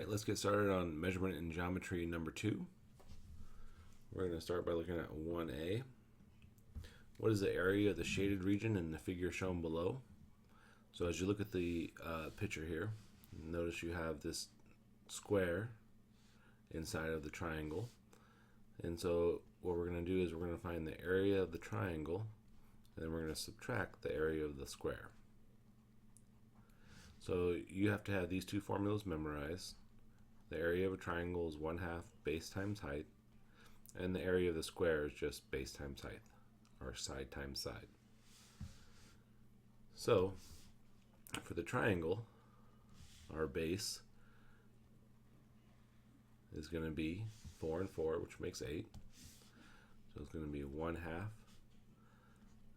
Alright, let's get started on measurement and geometry number 2. We're going to start by looking at 1A. What is the area of the shaded region in the figure shown below? So as you look at the picture here, notice you have this square inside of the triangle. And so what we're going to do is we're going to find the area of the triangle, and then we're going to subtract the area of the square. So you have to have these two formulas memorized. The area of a triangle is 1/2 base times height, and the area of the square is just base times height, or side times side. So for the triangle, our base is going to be 4 and 4, which makes 8. So it's going to be 1/2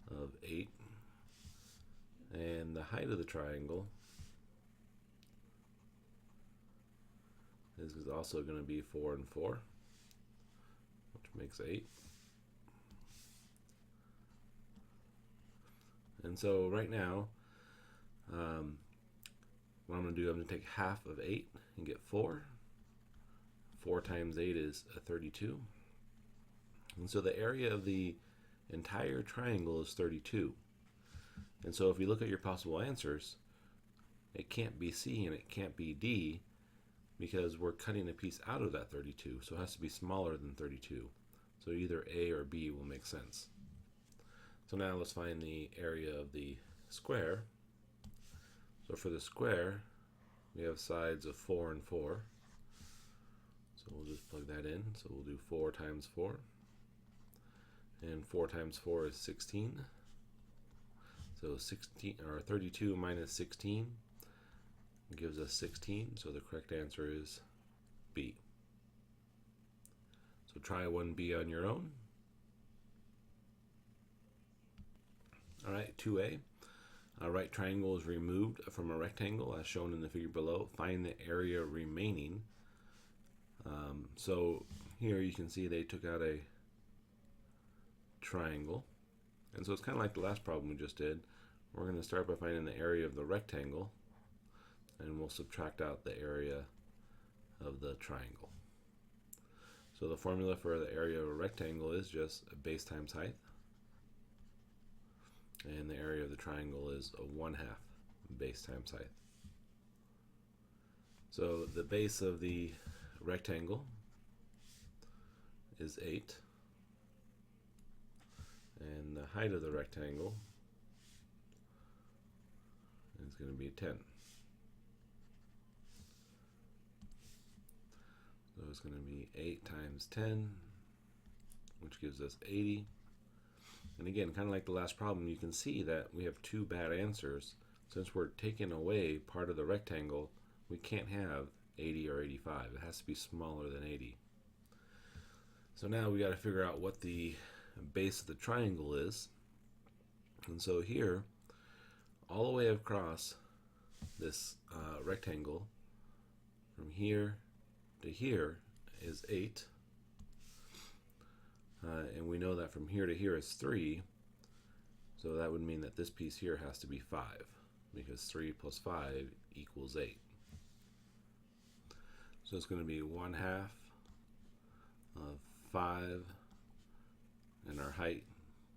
of 8. And the height of the triangle is also going to be 4 and 4, which makes 8. And so right now, what I'm going to do, I'm going to take half of 8 and get 4. 4 times 8 is 32. And so the area of the entire triangle is 32. And so if you look at your possible answers, it can't be C and it can't be D, because we're cutting a piece out of that 32, so it has to be smaller than 32. So either A or B will make sense. So now let's find the area of the square. So for the square, we have sides of 4 and 4. So we'll just plug that in. So we'll do 4 times 4. And 4 times 4 is 16. So 32 minus 16 gives us 16, so the correct answer is B. So try 1B on your own. Alright, 2A. A right triangle is removed from a rectangle as shown in the figure below. Find the area remaining. So here you can see they took out a triangle. And so it's kind of like the last problem we just did. We're going to start by finding the area of the rectangle, and we'll subtract out the area of the triangle. So the formula for the area of a rectangle is just base times height, and the area of the triangle is 1/2 base times height. So the base of the rectangle is 8, and the height of the rectangle is going to be 10. So it's going to be 8 times 10, which gives us 80. And again, kind of like the last problem, you can see that we have two bad answers. Since we're taking away part of the rectangle, we can't have 80 or 85. It has to be smaller than 80. So now we got to figure out what the base of the triangle is. And so here, all the way across this rectangle, from here to here is 8, and we know that from here to here is 3, so that would mean that this piece here has to be 5, because 3 plus 5 equals 8. So it's going to be 1/2 of 5, and our height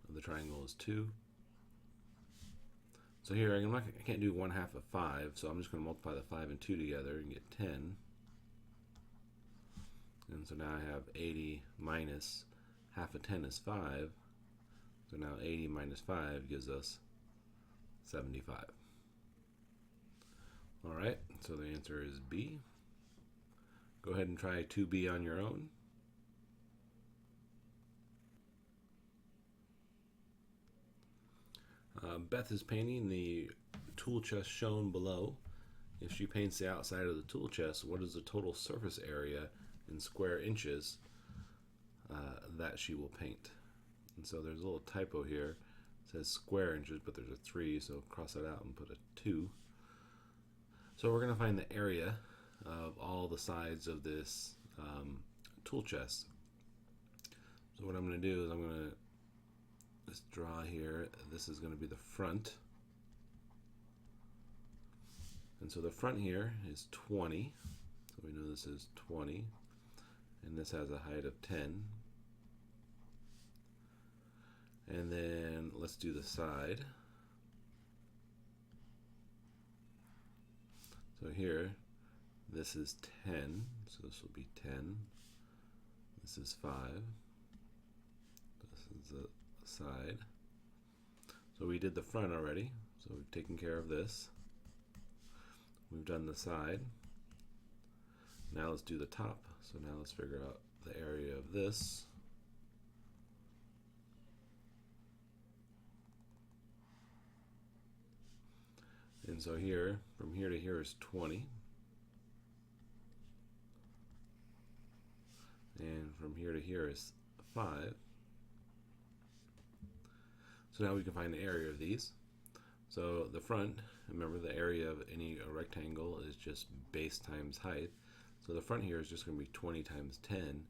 of the triangle is 2. So here I can't do 1/2 of 5, so I'm just going to multiply the 5 and 2 together and get 10. And so now I have 80 minus half of 10 is 5. So now 80 minus 5 gives us 75. Alright, so the answer is B. Go ahead and try 2B on your own. Beth is painting the tool chest shown below. If she paints the outside of the tool chest, what is the total surface area in square inches that she will paint? And so there's a little typo here. It says square inches, but there's a 3, so cross that out and put a 2. So we're going to find the area of all the sides of this tool chest. So what I'm going to do is I'm going to just draw here. This is going to be the front. And so the front here is 20. So we know this is 20, and this has a height of 10. And then let's do the side. So here, this is 10, so this will be 10. This is 5. This is the side. So we did the front already, so we've taken care of this. We've done the side. Now let's do the top. So now let's figure out the area of this. And so here, from here to here is 20. And from here to here is 5. So now we can find the area of these. So the front, remember the area of any rectangle is just base times height. So the front here is just going to be 20 times 10,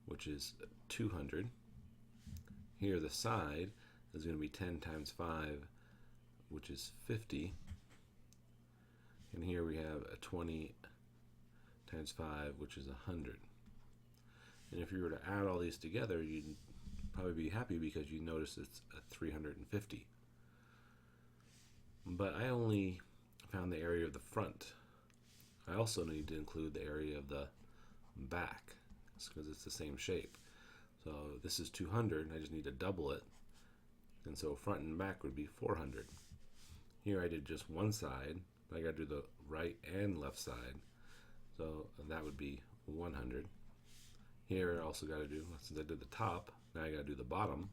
which is 200. Here the side is going to be 10 times 5, which is 50. And here we have a 20 times 5, which is 100. And if you were to add all these together, you'd probably be happy because you notice it's a 350. But I only found the area of the front. I also need to include the area of the back because it's the same shape. So this is 200, and I just need to double it. And so front and back would be 400. Here I did just one side, but I got to do the right and left side. So that would be 100. Here I also got to do, since I did the top, now I got to do the bottom.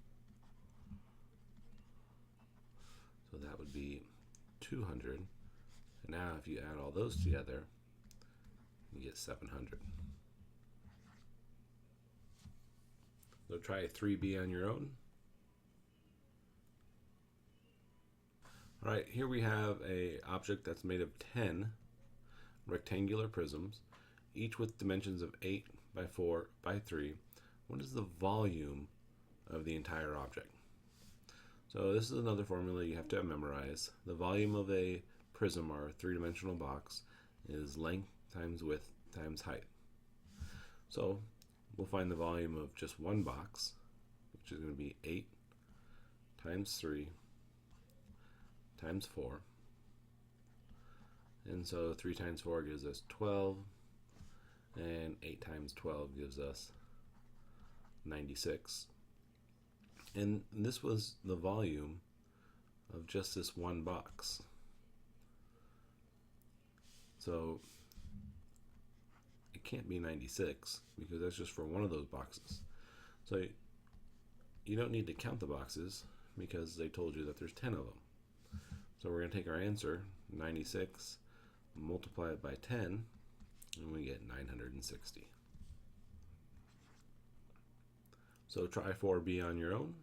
So that would be 200. And now if you add all those together, you get 700. So try 3B on your own. All right, here we have a object that's made of 10 rectangular prisms, each with dimensions of 8 by 4 by 3. What is the volume of the entire object? So this is another formula you have to memorize. The volume of a prism, or a three-dimensional box, is length times width times height. So we'll find the volume of just one box, which is going to be 8 times 3 times 4. And so 3 times 4 gives us 12, and 8 times 12 gives us 96. And this was the volume of just this one box. So it can't be 96 because that's just for one of those boxes. So you don't need to count the boxes because they told you that there's 10 of them. So we're going to take our answer, 96, multiply it by 10, and we get 960. So try 4B on your own.